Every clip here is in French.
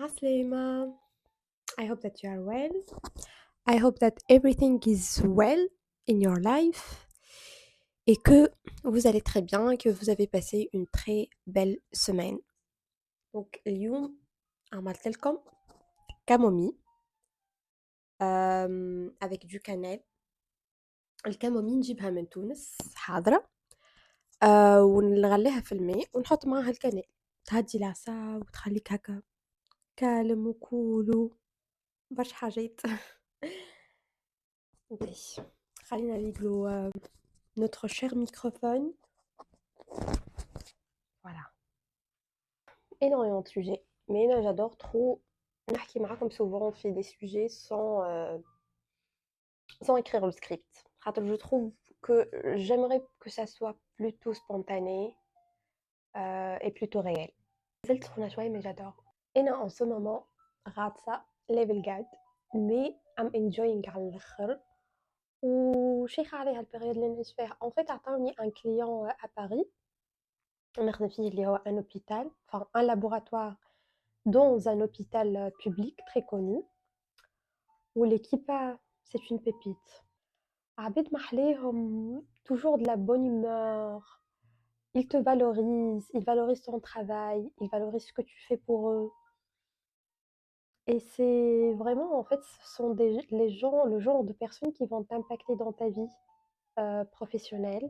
Aslema, I hope that you are well. I hope that everything is well in your life et que vous allez très bien et que vous avez passé une très belle semaine. Donc اليوم عملت لكم camomille avec du cannelle. الكامومي نجيبها من تونس حاضرة ونغليها في الماء ونحط معاها الكنال تهدي الأعصاب وتخليك هكا كالم وكول برشا حاجات. باهي خلينا نريقلو notre cher microphone. Voilà. Énormément de sujets. Mais là, j'adore trop نحكي معاكم souvent في des sujets sans écrire le script. خاطر je trouve que j'aimerais que ça soit plutôt spontané et plutôt réel. زلت سخونة شوية mais j'adore. أنا en ce moment غاطسة level قاعد mais I'm enjoying على الآخر وشيخة عليها البيريود اللي نعيش فيها. En fait عطاوني un client à Paris نخدم فيه اللي هو un hôpital, enfin un laboratoire dans un hôpital public très connu où l'équipe c'est une pépite. عباد محليهم toujours de la bonne humeur, ils te valorisent ton travail, ils valorisent ce que tu fais pour eux. Et c'est vraiment, en fait, ce sont les gens, le genre de personnes qui vont t'impacter dans ta vie professionnelle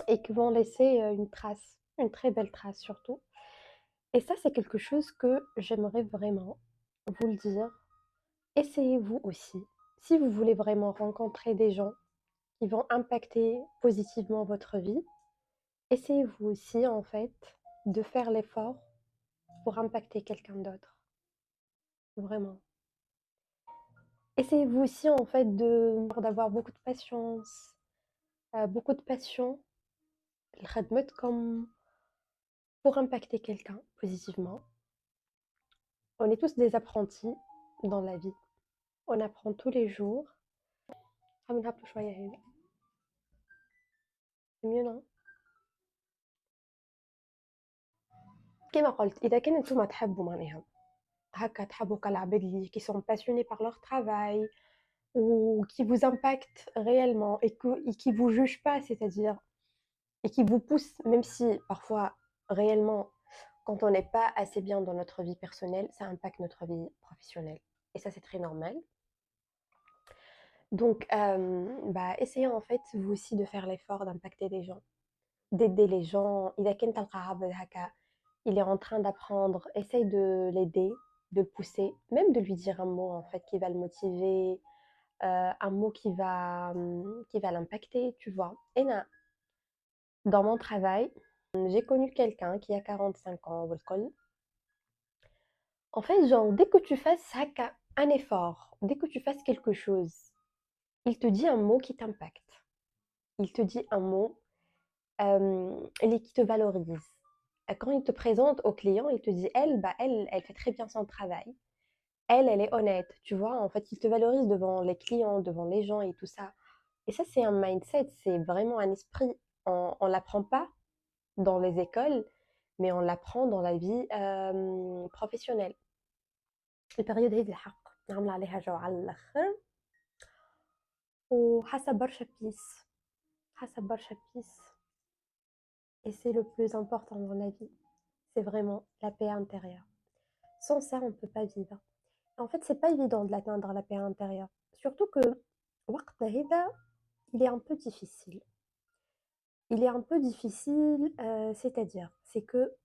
et qui vont laisser une trace, une très belle trace surtout. Et ça, c'est quelque chose que j'aimerais vraiment vous le dire. Essayez-vous aussi. Si vous voulez vraiment rencontrer des gens qui vont impacter positivement votre vie, essayez-vous aussi, en fait, de faire l'effort pour impacter quelqu'un d'autre. Vraiment. Essayez-vous aussi, en fait, d'avoir beaucoup de patience, beaucoup de passion, الخدمة comme pour impacter quelqu'un positivement. On est tous des apprentis dans la vie. On apprend tous les jours. حنهبطوا شوية هنا. C'est mieux, non؟ كما قلت إذا كان نتوما تحبوا معناها هكا تحبوا كالعباد اللي qui sont passionnés par leur travail ou qui vous impactent réellement et qui vous jugent pas, c'est-à-dire et qui vous poussent, même si parfois réellement quand on n'est pas assez bien dans notre vie personnelle, ça impacte notre vie professionnelle. Et ça, c'est très normal. Donc, essayez en fait, vous aussi, de faire l'effort d'impacter les gens, d'aider les gens. إذا كان تلقى عبد هكا, il est en train d'apprendre, essaye de l'aider, de le pousser, même de lui dire un mot en fait qui va le motiver, un mot qui va l'impacter, tu vois. Et là, dans mon travail, j'ai connu quelqu'un qui a 45 ans, والكل. En fait, genre, dès que tu fasses haka, un effort, dès que tu fasses quelque chose, il te dit un mot qui t'impacte. Il te dit un mot qui te valorise. Quand il te présente au client, il te dit, elle fait très bien son travail. Elle est honnête, tu vois. En fait, il te valorise devant les clients, devant les gens et tout ça. Et ça, c'est un mindset, c'est vraiment un esprit. On ne l'apprend pas dans les écoles, mais on l'apprend dans la vie professionnelle. البريود هذه الحق نعمل عليها جو على الآخر وحسب برشا بيس حسب برشا بيس et c'est le plus important dans la vie, c'est vraiment la paix intérieure. Sans ça, on ne peut pas vivre. En fait, c'est pas évident de l'atteindre, la paix intérieure. Surtout que وقتنا هذا, il est un peu difficile. Il est un peu difficile, c'est-à-dire, c'est que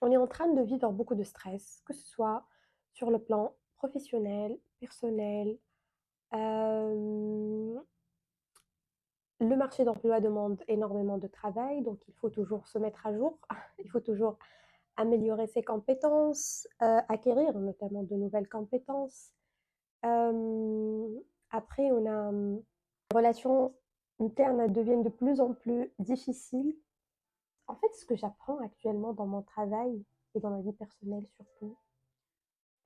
on est en train de vivre beaucoup de stress, que ce soit sur le plan professionnel, personnel. Le marché d'emploi demande énormément de travail, donc il faut toujours se mettre à jour, il faut toujours améliorer ses compétences, acquérir notamment de nouvelles compétences. Après, on a les relations internes deviennent de plus en plus difficiles. En fait, ce que j'apprends actuellement dans mon travail et dans ma vie personnelle surtout,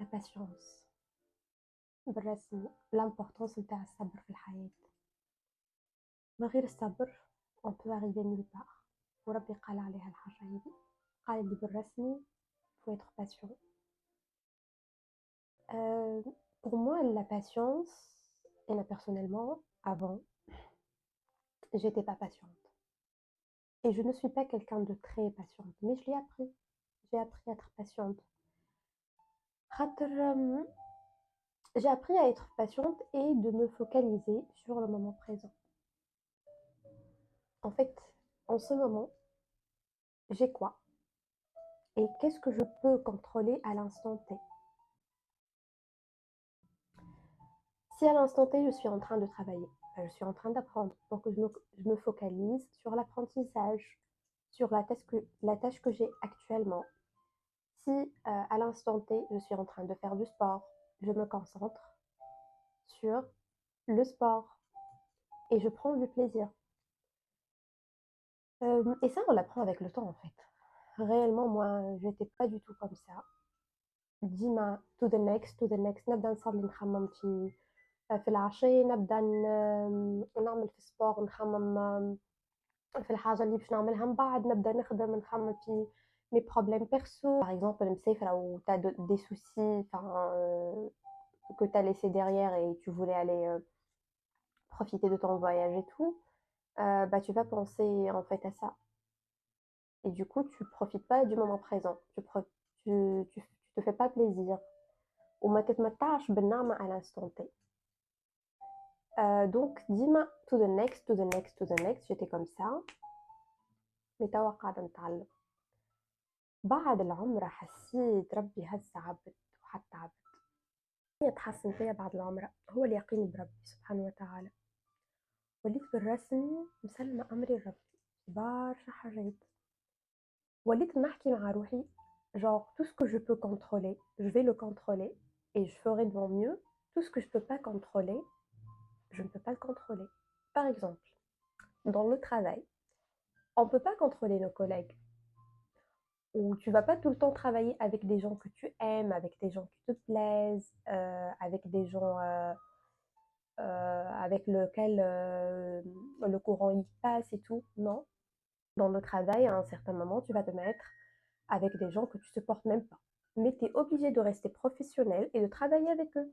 la patience. بالرسمي l'importance نتاع الصبر في الحياة. من غير الصبر on peut arriver nulle part. وربي قال عليها الحاجة هذي قاعد بالرسمي faut être patient. Euh, pour moi, la patience, et là personnellement, avant, j'étais pas patiente. Et je ne suis pas quelqu'un de très patiente, mais je l'ai appris. J'ai appris à être patiente. خاطر j'ai appris à être patiente et de me focaliser sur le moment présent. En fait, en ce moment, j'ai quoi? Et qu'est-ce que je peux contrôler à l'instant T? Si à l'instant T, je suis en train de travailler, je suis en train d'apprendre, donc je me focalise sur l'apprentissage, sur la tâche que j'ai actuellement. Si à l'instant T, je suis en train de faire du sport, je me concentre sur le sport et je prends du plaisir. Et ça, on l'apprend avec le temps en fait. Réellement, moi, j'étais pas du tout comme ça. ديما to the next نبدا نصلي نخمم في العشية نبدا نعمل في سبور نخمم في الحاجة اللي باش نعملها من بعد نبدا نخدم نخمم في mes problèmes perso par exemple مسافرة ou t'as des soucis que t'as laissé derrière et tu voulais aller profiter de ton voyage et tout bah tu vas penser en fait à ça et du coup tu profites pas du moment présent tu te fais pas plaisir وما تتمتعش بالنعمة à l'instant T. Donc ديما to the next to the next to the next j'étais comme ça mais توا قاعدة نتعلم بعد العمرة حسيت ربي هسه عبد وحتى عبد يتحسن فيا بعد العمرة هو اليقين بربي سبحانه وتعالى وليت بالرسمي مسلمة أمري لربي برشا حاجات وليت نحكي مع روحي genre tout ce que je peux contrôler je vais le contrôler et je ferai de mon mieux tout ce que je peux pas contrôler je ne peux pas le contrôler par exemple dans le travail on ne peut pas contrôler nos collègues ou tu vas pas tout le temps travailler avec des gens que tu aimes, avec des gens qui te plaisent, avec des gens avec lesquels le courant y passe et tout. Non. Dans le travail, à un certain moment, tu vas te mettre avec des gens que tu supportes même pas. Mais tu es obligé de rester professionnel et de travailler avec eux.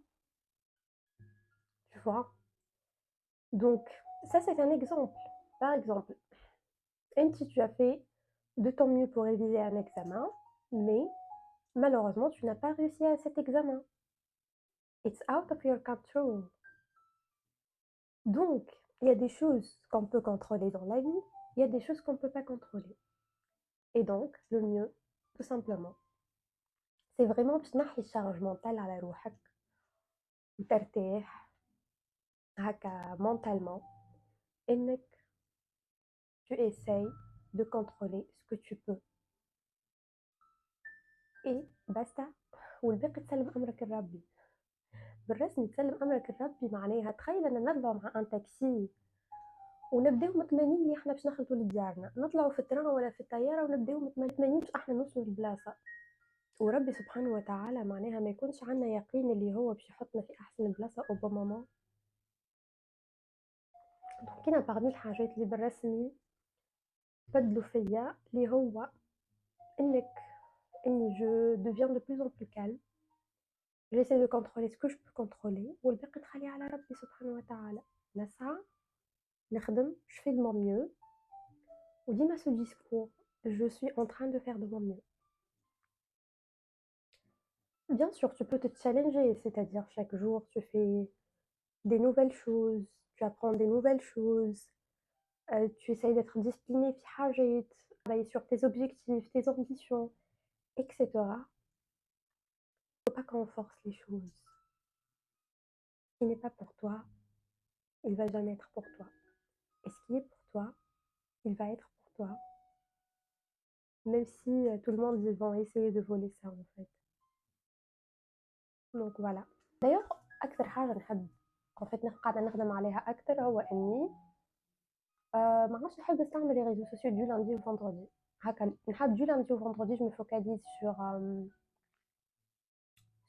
Tu vois? Donc, ça, c'est un exemple. Par exemple, si tu as fait de ton mieux pour réviser un examen, mais malheureusement, tu n'as pas réussi à cet examen. It's out of your control. Donc, il y a des choses qu'on peut contrôler dans la vie, il y a des choses qu'on ne peut pas contrôler. Et donc, le mieux, tout simplement, c'est vraiment تنحي الشارج mental على روحك وترتاح هكا mentalement انك tu essayes de contrôler ce que tu peux et basta والباقي تسلم امرك لربي بالرسمي تسلم امرك لربي معناها تخيل ان نطلعوا مع ان تاكسي ونبداو مطمئنين اللي احنا باش نخلطوا لديارنا نطلعوا في التران ولا في الطياره ونبداو مطمئنين باش احنا نوصلوا للبلاصه وربي سبحانه وتعالى معناها ما يكونش عندنا يقين اللي هو باش يحطنا في احسن بلاصه او بماما كاينه باغمي الحاجات اللي بالرسمي بدلوا فيا اللي هو انك اني je deviens de plus en plus calme j'essaie de contrôler ce que je peux contrôler والباقي تخليه على ربي سبحانه وتعالى نسعى نخدم je fais de mon mieux وديما ce discours je suis en train de faire de mon mieux. Bien sûr, tu peux te challenger, c'est-à-dire chaque jour tu fais des nouvelles choses, tu apprends des nouvelles choses, tu essayes d'être discipliné في حاجات, travailler sur tes objectifs, tes ambitions, etc. Il ne faut pas qu'on force les choses. Ce qui n'est pas pour toi, il ne va jamais être pour toi. Et ce qui est pour toi, il va être pour toi. Même si tout le monde ils vont essayer de voler ça en fait. Donc voilà. D'ailleurs, أكثر حاجة نحب en fait قاعدة نخدم عليها أكثر هو إني ما عادش نحب نستعمل les réseaux sociaux du lundi au vendredi. هكا نحب du lundi au vendredi je me focalise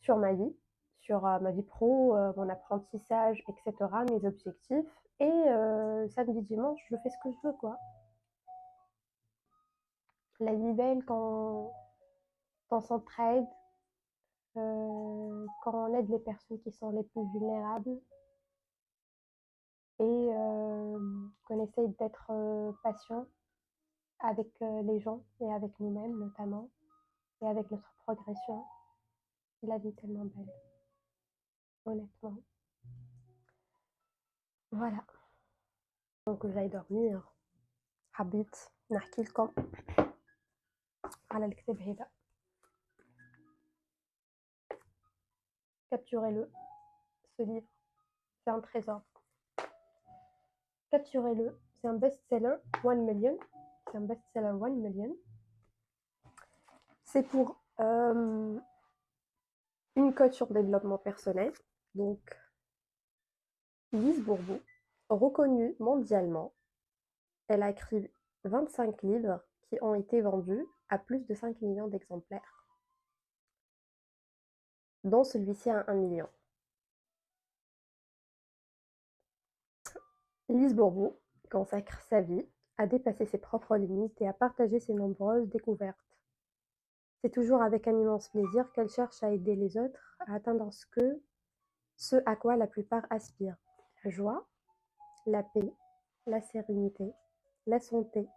sur ma vie, sur ma vie pro, mon apprentissage, etc., mes objectifs. Et samedi, dimanche, je fais ce que je veux, quoi. La vie belle quand on s'entraide, quand on aide les personnes qui sont les plus vulnérables et qu'on essaye d'être patient avec les gens et avec nous-mêmes notamment et avec notre progression. La vie est tellement belle, honnêtement. Voilà. Donc j'aille dormir. حبيت نحكي لكم على الكتاب هذا. Capturez-le, ce livre, c'est un trésor. Capturez-le, c'est un best-seller 1 million. C'est un best-seller 1 million. C'est pour une coach sur le développement personnel. Donc, Lise Bourbeau, reconnue mondialement, elle a écrit 25 livres qui ont été vendus à plus de 5 millions d'exemplaires, dont celui-ci à 1 million. Lise Bourbeau consacre sa vie à dépasser ses propres limites et à partager ses nombreuses découvertes. C'est toujours avec un immense plaisir qu'elle cherche à aider les autres à atteindre ce à quoi la plupart aspirent: la joie, la paix, la sérénité, la santé,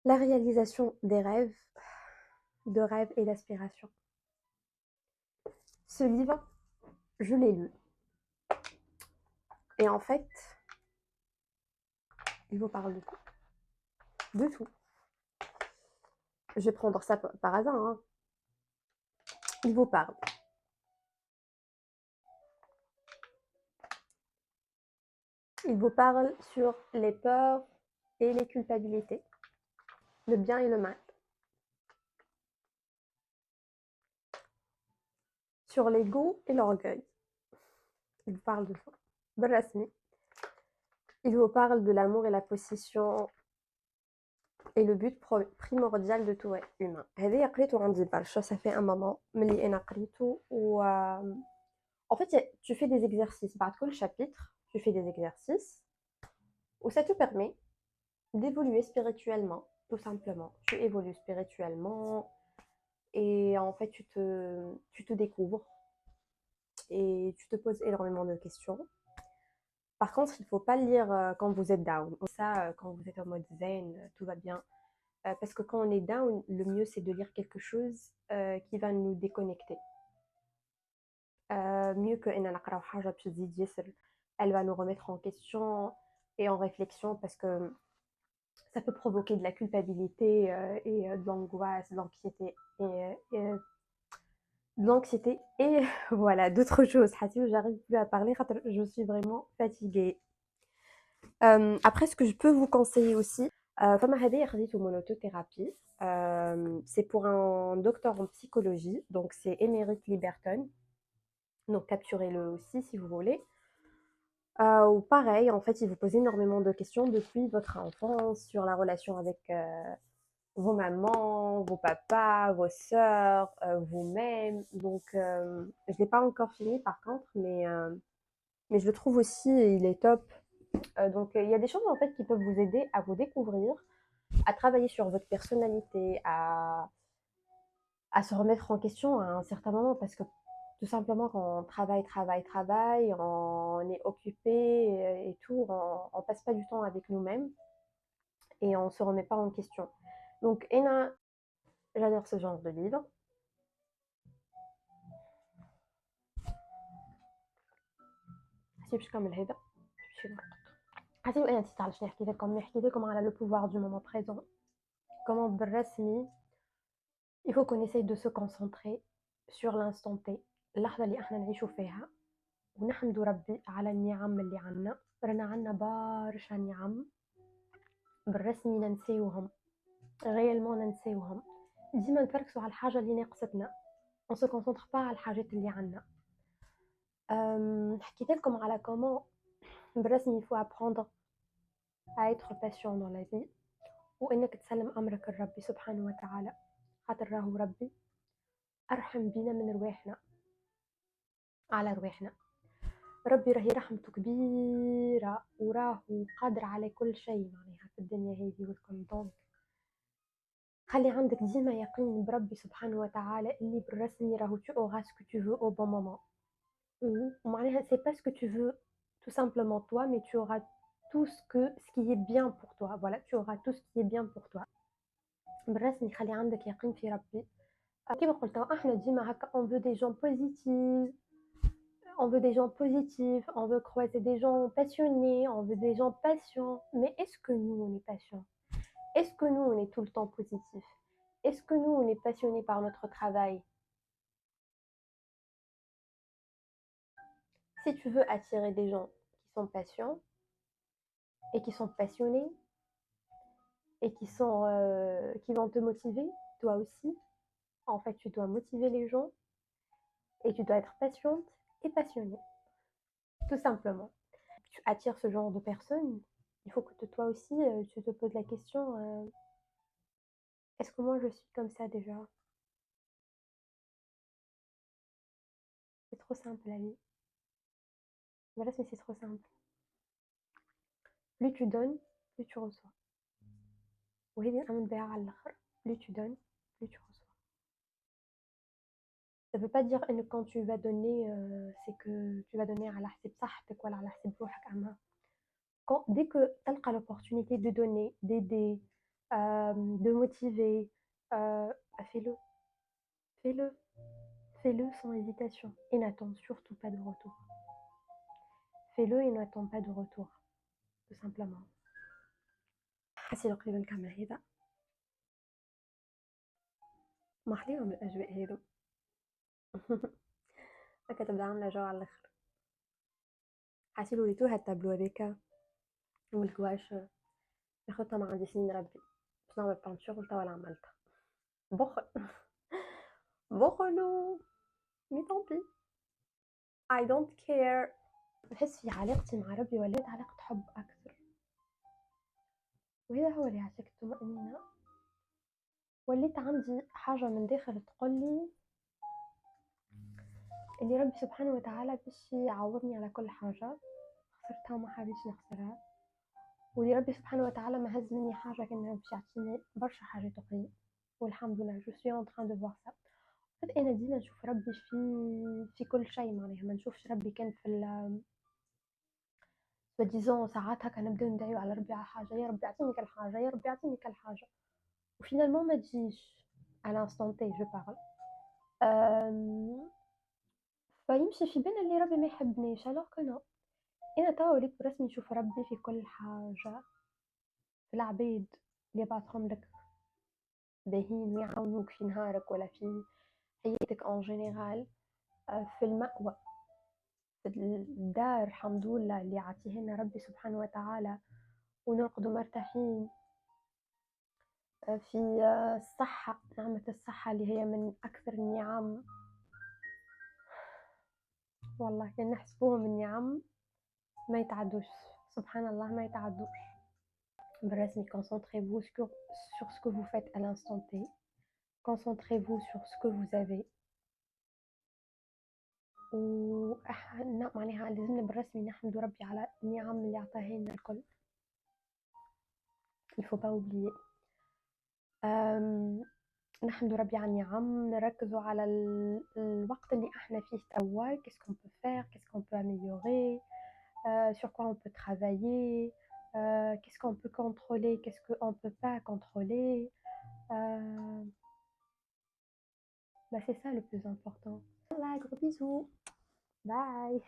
la réalisation des rêves, de rêves et d'aspirations. Ce livre, je l'ai lu. Et en fait, il vous parle de tout. De tout. Je vais prendre ça par hasard, hein. Il vous parle. Il vous parle sur les peurs et les culpabilités, le bien et le mal, sur l'ego et l'orgueil. Il vous parle de ça. بالرسمي. Il vous parle de l'amour et la possession et le but primordial de tout être humain. هذه قريته عندي برشا, ça fait un moment ملي أنا قريته و en fait tu fais des exercices بعد كل chapitre, tu fais des exercices où ça te permet d'évoluer spirituellement, tout simplement. Tu évolues spirituellement et en fait tu te découvres et tu te poses énormément de questions. Par contre, il ne faut pas le lire quand vous êtes down. Ça, quand vous êtes en mode zen, tout va bien. Parce que quand on est down, le mieux c'est de lire quelque chose qui va nous déconnecter. Mieux que إن نقراو حاجة باش تزيد ياسر, elle va nous remettre en question et en réflexion parce que ça peut provoquer de la culpabilité et de l'angoisse, de l'anxiété et voilà, d'autres choses. J'arrive plus à parler, je suis vraiment fatiguée. Après, ce que je peux vous conseiller aussi, فما هذه خديته monothérapie. C'est pour un docteur en psychologie, donc c'est Émeric Liberton. Donc capturez-le aussi si vous voulez. Ou pareil, en fait, il vous pose énormément de questions depuis votre enfance sur la relation avec vos mamans, vos papas, vos sœurs, vous-même. Donc, je ne l'ai pas encore fini par contre, mais je le trouve aussi, il est top. Donc, il y a des choses en fait qui peuvent vous aider à vous découvrir, à travailler sur votre personnalité, à se remettre en question à un certain moment parce que tout simplement quand on travaille, on est occupé et tout, on passe pas du temps avec nous-mêmes et on se remet pas en question. Donc, j'adore ce genre de livre. باش نكمل هذا باش نرقد. عرفتي انا نسيت علاش نحكي لكم على le pouvoir du moment présent. Comment بالرسمي il faut qu'on essaye de se concentrer sur l'instant T, اللحظة اللي احنا نعيشوا فيها, ونحمد ربي على النعم اللي عنا. رانا عنا برشا نعم بالرسمي ننسيوهم, réellement ننسيوهم. ديما نفركسوا على الحاجة اللي ناقصتنا, on se concentre pas على الحاجات اللي عنا. حكيت لكم على comment بالرسمي il faut apprendre à être patient dans la vie, وإنك تسلم أمرك لربي سبحانه وتعالى, خاطر راهو ربي أرحم بينا من رواحنا على رواحنا. ربي راهي رحمته كبيرة وراهو قادر على كل شيء معناها في الدنيا هذه والكل. دونك خلي عندك ديما يقين بربي سبحانه وتعالى اللي بالرسمي راهو tu auras ce que tu veux au bon moment. ومعناها c'est pas ce que tu veux tout simplement toi, mais tu auras tout ce qui est bien pour toi. Voilà, tu auras tout ce qui est bien pour toi. بالرسمي خلي عندك يقين في ربي. كيما قلت احنا ديما هكا on veut des gens positifs, on veut des gens positifs, on veut croiser des gens passionnés, on veut des gens patients. Mais est-ce que nous on est patients? Est-ce que nous on est tout le temps positifs? Est-ce que nous on est passionnés par notre travail? Si tu veux attirer des gens qui sont patients et qui sont passionnés et qui vont te motiver, toi aussi, en fait, tu dois motiver les gens et tu dois être patiente et passionnée, tout simplement. Tu attires ce genre de personnes, il faut que toi aussi, tu te poses la question, est-ce que moi je suis comme ça déjà? C'est trop simple la vie. Voilà, mais c'est trop simple. Plus tu donnes, plus tu reçois. Plus tu donnes, plus tu reçois. Ça veut pas dire que quand tu vas donner, c'est que tu vas donner à la حساب صحتك ولا على حساب روحك أما dès que tu as l'opportunité de donner, d'aider, de motiver, fais-le, fais-le, fais-le sans hésitation et n'attends surtout pas de retour. Fais-le et n'attends pas de retour, tout simplement. حسي لو قريبة الكاميرا هذا ما حليهم الأجواء هذو. هكا تبدا عاملة جو على الآخر. حسي وريتوها التابلو هذاكا والكواش ياخدها ما عندي سنين ربي باش نعمل بانتشور وتوا ولا عملتها بخل. بخلو مي طومبي I don't care. نحس في علاقتي مع ربي ولات علاقة حب أكثر، وهذا هو اللي يعطيك الطمأنينة. وليت عندي حاجة من داخل تقولي اللي ربي سبحانه وتعالى باش يعوضني على كل حاجة خسرتها وما حبيتش نخسرها، واللي ربي سبحانه وتعالى ما هز مني حاجة كان باش يعطيني برشا حاجات أخرين، والحمد لله جو سوي اون تران دو فوار سا. أنا ديما نشوف ربي في كل شيء، معناها ما نشوفش ربي كان في بديزون ساعات هكا نبداو ندعيو على ربي على حاجة، يا ربي اعطيني كل حاجة، يا ربي اعطيني كل حاجة، وفينالمون ما تجيش على انستون تي جو بارل. فيمشي في بالنا اللي ربي ما يحبنيش الوغ كو نو. انا توا وليت برسمي نشوف ربي في كل حاجة، في العباد اللي يبعثهم لك باهين ويعاونوك في نهارك ولا في حياتك اون جينيرال، في المأوى، في الدار الحمد لله اللي عطيه لنا ربي سبحانه وتعالى ونرقدوا مرتاحين، في الصحة، نعمة الصحة اللي هي من أكثر النعم، والله كان نحسبوهم النعم ما يتعدوش، سبحان الله ما يتعدوش. بالرسمي concentrez-vous sur ce que vous faites à l'instant T, concentrez-vous sur ce que vous avez. معناها لازمنا بالرسمي نحمد ربي على النعم اللي عطاها لنا الكل. il faut pas oublier. نحمد ربي على النعم، نركزوا على الوقت اللي احنا فيه توا، qu'est-ce qu'on peut faire, qu'est-ce qu'on peut améliorer, sur quoi on peut travailler, qu'est-ce qu'on peut contrôler, qu'est-ce qu'on peut pas contrôler. C'est ça le plus important. Voilà, gros bisous. Bye.